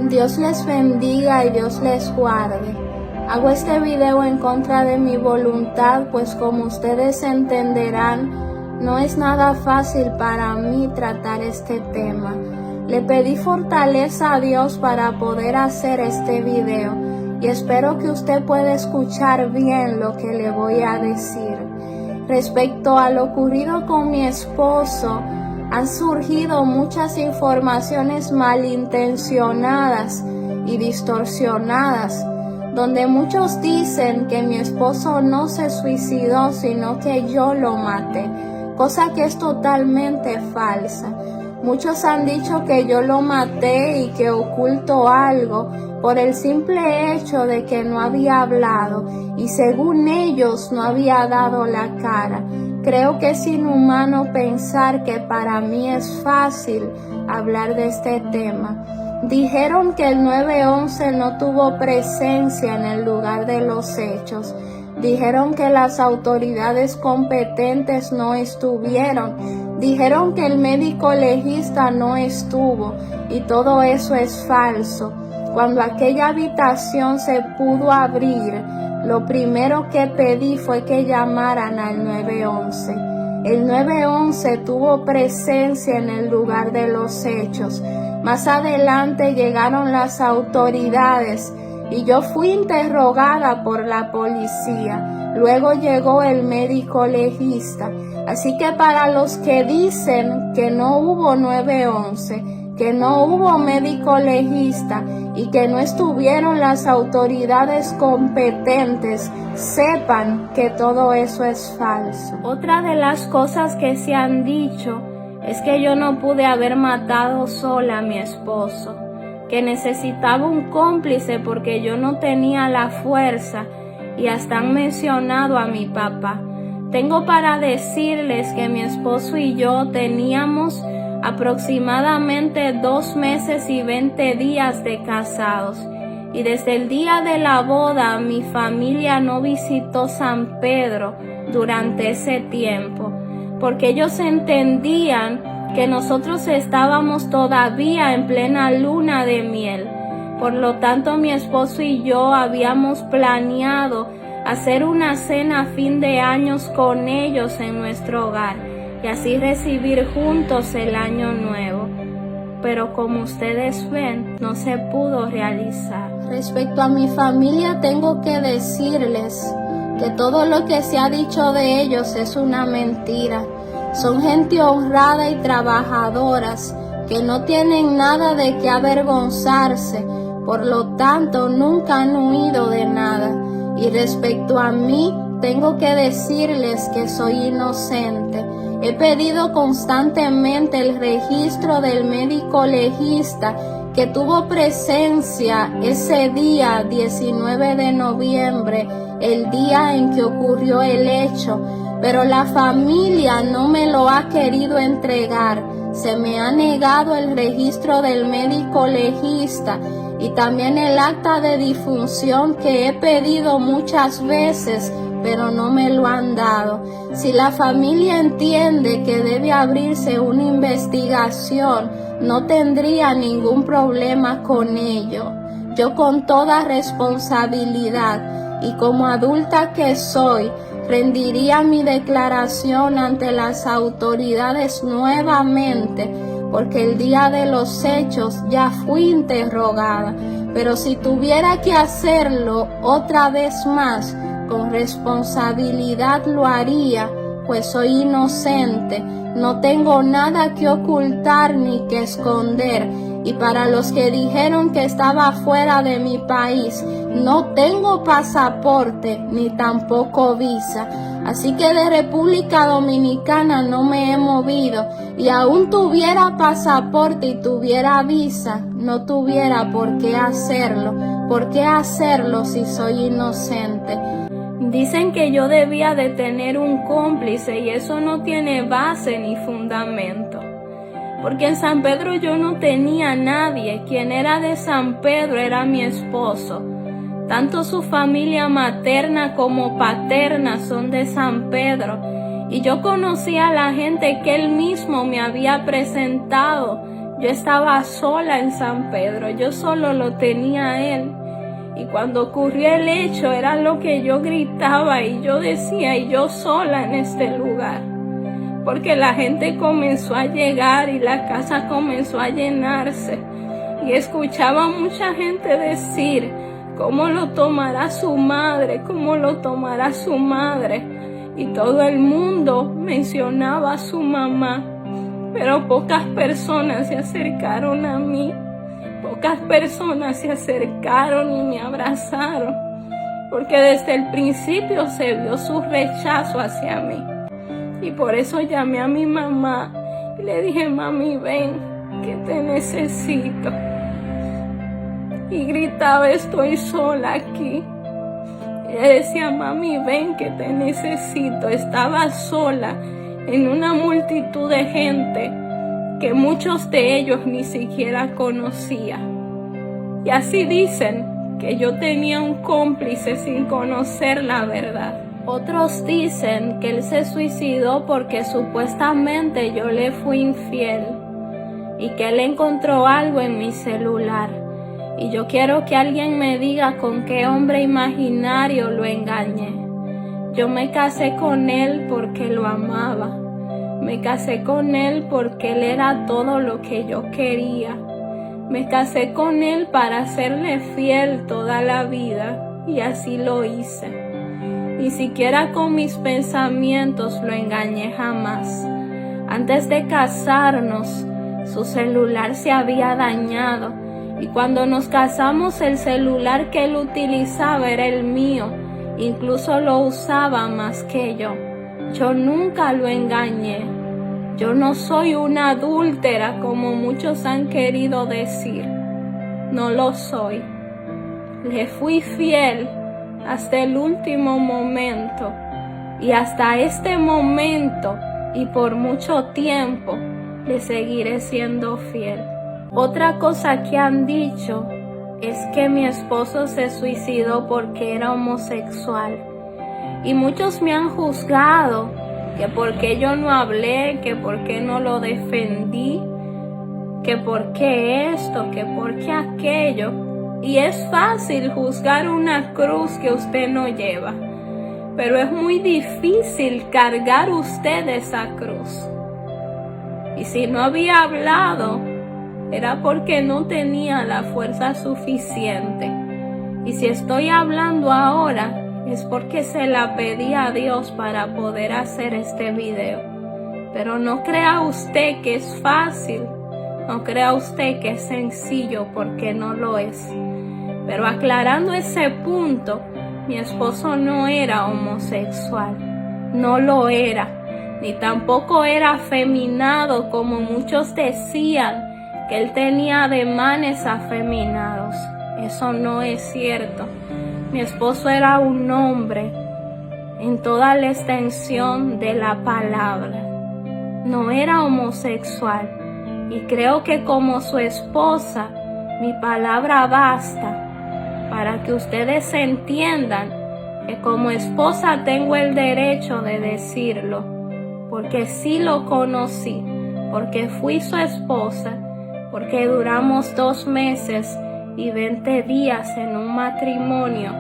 Dios les bendiga y Dios les guarde. Hago este video en contra de mi voluntad, pues como ustedes entenderán, no es nada fácil para mí tratar este tema. Le pedí fortaleza a Dios para poder hacer este video y espero que usted pueda escuchar bien lo que le voy a decir. Respecto a lo ocurrido con mi esposo, han surgido muchas informaciones malintencionadas y distorsionadas, donde muchos dicen que mi esposo no se suicidó, sino que yo lo maté, cosa que es totalmente falsa. Muchos han dicho que yo lo maté y que oculto algo por el simple hecho de que no había hablado y según ellos no había dado la cara. Creo que es inhumano pensar que para mí es fácil hablar de este tema. Dijeron que el 911 no tuvo presencia en el lugar de los hechos. Dijeron que las autoridades competentes no estuvieron. Dijeron que el médico legista no estuvo y todo eso es falso. Cuando aquella habitación se pudo abrir, lo primero que pedí fue que llamaran al 911. El 911 tuvo presencia en el lugar de los hechos. Más adelante llegaron las autoridades y yo fui interrogada por la policía. Luego llegó el médico legista. Así que para los que dicen que no hubo 911, que no hubo médico legista y que no estuvieron las autoridades competentes, sepan que todo eso es falso. Otra de las cosas que se han dicho es que yo no pude haber matado sola a mi esposo, que necesitaba un cómplice porque yo no tenía la fuerza y hasta han mencionado a mi papá. Tengo para decirles que mi esposo y yo teníamos aproximadamente 2 meses y 20 días de casados y desde el día de la boda mi familia no visitó San Pedro durante ese tiempo porque ellos entendían que nosotros estábamos todavía en plena luna de miel. Por lo tanto, mi esposo y yo habíamos planeado hacer una cena a fin de años con ellos en nuestro hogar y así recibir juntos el año nuevo. Pero como ustedes ven, no se pudo realizar. Respecto a mi familia, tengo que decirles que todo lo que se ha dicho de ellos es una mentira. Son gente honrada y trabajadoras que no tienen nada de qué avergonzarse, por lo tanto nunca han huido de nada. Y respecto a mí, tengo que decirles que soy inocente. He pedido constantemente el registro del médico legista que tuvo presencia ese día 19 de noviembre, el día en que ocurrió el hecho, pero la familia no me lo ha querido entregar. Se me ha negado el registro del médico legista y también el acta de difunción que he pedido muchas veces, pero no me lo han dado. Si la familia entiende que debe abrirse una investigación, no tendría ningún problema con ello. Yo con toda responsabilidad y como adulta que soy, rendiría mi declaración ante las autoridades nuevamente, porque el día de los hechos ya fui interrogada. Pero si tuviera que hacerlo otra vez más, con responsabilidad lo haría, pues soy inocente, no tengo nada que ocultar ni que esconder. Y para los que dijeron que estaba fuera de mi país, no tengo pasaporte ni tampoco visa. Así que de República Dominicana no me he movido y aún tuviera pasaporte y tuviera visa, no tuviera por qué hacerlo. ¿Por qué hacerlo si soy inocente? Dicen que yo debía de tener un cómplice y eso no tiene base ni fundamento. Porque en San Pedro yo no tenía a nadie. Quien era de San Pedro era mi esposo. Tanto su familia materna como paterna son de San Pedro. Y yo conocí a la gente que él mismo me había presentado. Yo estaba sola en San Pedro, yo solo lo tenía a él. Y cuando ocurrió el hecho era lo que yo gritaba y yo decía, y yo sola en este lugar. Porque la gente comenzó a llegar y la casa comenzó a llenarse. Y escuchaba mucha gente decir, ¿cómo lo tomará su madre? ¿Cómo lo tomará su madre? Y todo el mundo mencionaba a su mamá. Pero pocas personas se acercaron a mí. Pocas personas se acercaron y me abrazaron. Porque desde el principio se vio su rechazo hacia mí. Y por eso llamé a mi mamá y le dije, mami, ven, que te necesito. Y gritaba, estoy sola aquí. Y ella decía, mami, ven, que te necesito. Estaba sola en una multitud de gente que muchos de ellos ni siquiera conocía. Y así dicen que yo tenía un cómplice sin conocer la verdad. Otros dicen que él se suicidó porque supuestamente yo le fui infiel y que él encontró algo en mi celular. Y yo quiero que alguien me diga con qué hombre imaginario lo engañé. Yo me casé con él porque lo amaba. Me casé con él porque él era todo lo que yo quería. Me casé con él para serle fiel toda la vida y así lo hice. Ni siquiera con mis pensamientos lo engañé jamás. Antes de casarnos, su celular se había dañado y cuando nos casamos el celular que él utilizaba era el mío. Incluso lo usaba más que yo. Yo nunca lo engañé. Yo no soy una adúltera como muchos han querido decir. No lo soy. Le fui fiel hasta el último momento y hasta este momento y por mucho tiempo le seguiré siendo fiel. Otra cosa que han dicho es que mi esposo se suicidó porque era homosexual y muchos me han juzgado que porque yo no hablé, que porque no lo defendí, que porque esto, que porque aquello. Y es fácil juzgar una cruz que usted no lleva, pero es muy difícil cargar usted esa cruz. Y si no había hablado, era porque no tenía la fuerza suficiente. Y si estoy hablando ahora, es porque se la pedí a Dios para poder hacer este video. Pero no crea usted que es fácil, no crea usted que es sencillo, porque no lo es. Pero aclarando ese punto, mi esposo no era homosexual, no lo era, ni tampoco era afeminado como muchos decían, que él tenía ademanes afeminados. Eso no es cierto. Mi esposo era un hombre en toda la extensión de la palabra. No era homosexual. Y creo que como su esposa, mi palabra basta para que ustedes entiendan que como esposa tengo el derecho de decirlo, porque sí lo conocí, porque fui su esposa, porque duramos 2 meses y 20 días en un matrimonio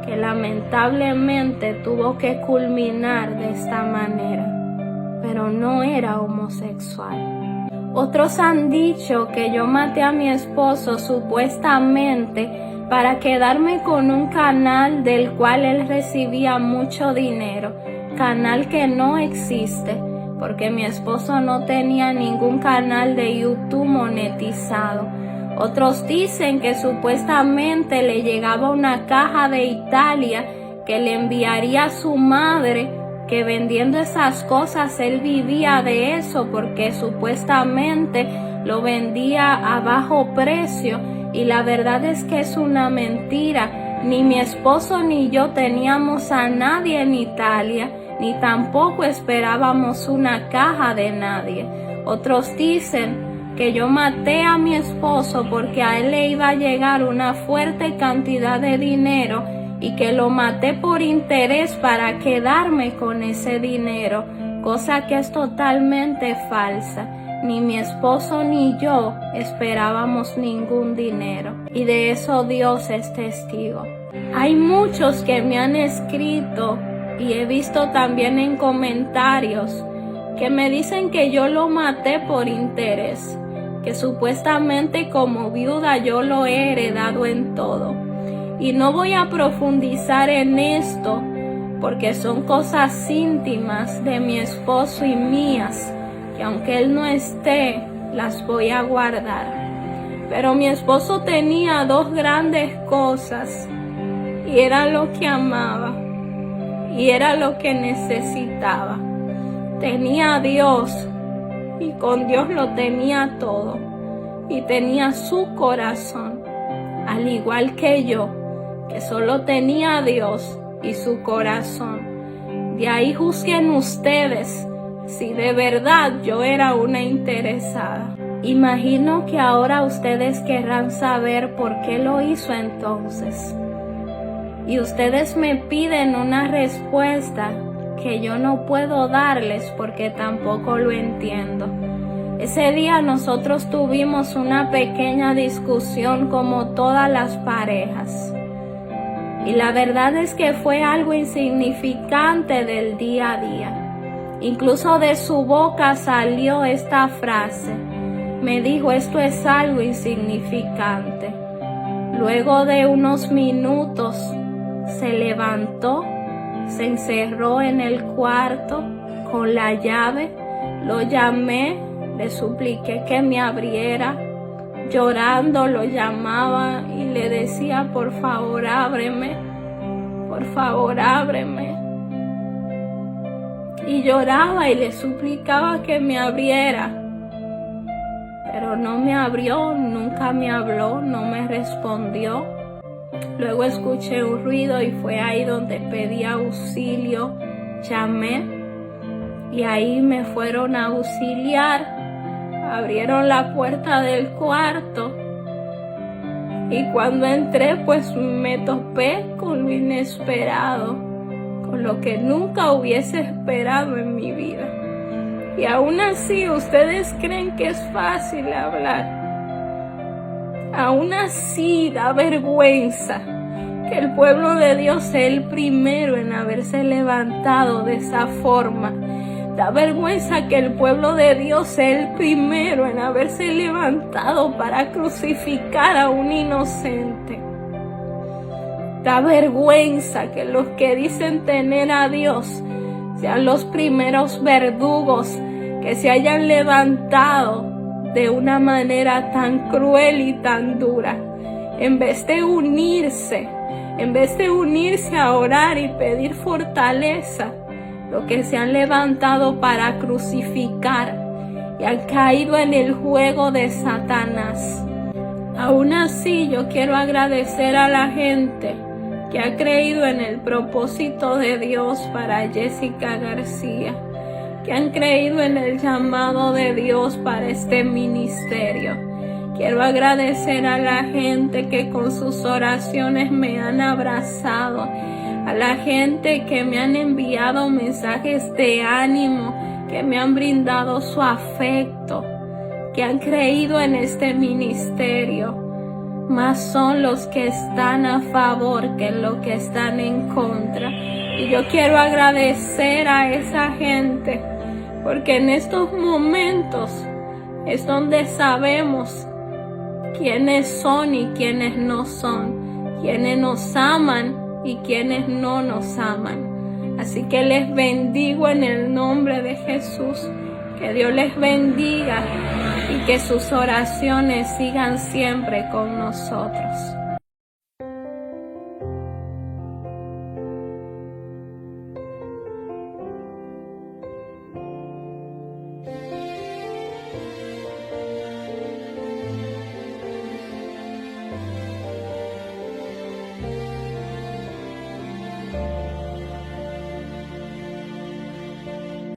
que lamentablemente tuvo que culminar de esta manera, pero no era homosexual. Otros han dicho que yo maté a mi esposo supuestamente para quedarme con un canal del cual él recibía mucho dinero, canal que no existe, porque mi esposo no tenía ningún canal de YouTube monetizado. Otros dicen que supuestamente le llegaba una caja de Italia que le enviaría a su madre, que vendiendo esas cosas él vivía de eso porque supuestamente lo vendía a bajo precio, y la verdad es que es una mentira. Ni mi esposo ni yo teníamos a nadie en Italia, ni tampoco esperábamos una caja de nadie. Otros dicen que yo maté a mi esposo porque a él le iba a llegar una fuerte cantidad de dinero y que lo maté por interés para quedarme con ese dinero, cosa que es totalmente falsa. ni mi esposo ni yo esperábamos ningún dinero, y de eso Dios es testigo. Hay muchos que me han escrito y he visto también en comentarios que me dicen que yo lo maté por interés, que supuestamente como viuda yo lo he heredado en todo. Y no voy a profundizar en esto porque son cosas íntimas de mi esposo y mías, que aunque él no esté, las voy a guardar. Pero mi esposo tenía dos grandes cosas, y era lo que amaba, y era lo que necesitaba. Tenía a Dios, y con Dios lo tenía todo, y tenía su corazón, al igual que yo, que solo tenía a Dios y su corazón. De ahí juzguen ustedes si de verdad yo era una interesada. Imagino que ahora ustedes querrán saber por qué lo hizo entonces. Y ustedes me piden una respuesta que yo no puedo darles porque tampoco lo entiendo. Ese día nosotros tuvimos una pequeña discusión como todas las parejas. Y la verdad es que fue algo insignificante del día a día. Incluso de su boca salió esta frase. Me dijo, esto es algo insignificante. Luego de unos minutos se levantó, se encerró en el cuarto con la llave. Lo llamé, le supliqué que me abriera. Llorando lo llamaba y le decía, por favor ábreme, por favor ábreme. Y lloraba y le suplicaba que me abriera, pero no me abrió, nunca me habló, no me respondió. Luego escuché un ruido y fue ahí donde pedí auxilio, llamé y ahí me fueron a auxiliar. Abrieron la puerta del cuarto y cuando entré pues me topé con lo inesperado, con lo que nunca hubiese esperado en mi vida. Y aún así ustedes creen que es fácil hablar. Aún así da vergüenza que el pueblo de Dios sea el primero en haberse levantado de esa forma. Da vergüenza que el pueblo de Dios sea el primero en haberse levantado para crucificar a un inocente. Da vergüenza que los que dicen tener a Dios sean los primeros verdugos que se hayan levantado de una manera tan cruel y tan dura. En vez de unirse a orar y pedir fortaleza, lo que se han levantado para crucificar y han caído en el juego de Satanás. Aún así, yo quiero agradecer a la gente que ha creído en el propósito de Dios para Jessica García, que han creído en el llamado de Dios para este ministerio. Quiero agradecer a la gente que con sus oraciones me han abrazado, a la gente que me han enviado mensajes de ánimo, que me han brindado su afecto, que han creído en este ministerio. Más son los que están a favor que los que están en contra. Y yo quiero agradecer a esa gente, porque en estos momentos es donde sabemos quiénes son y quiénes no son, quiénes nos aman y quienes no nos aman. Así que les bendigo en el nombre de Jesús. Que Dios les bendiga y que sus oraciones sigan siempre con nosotros.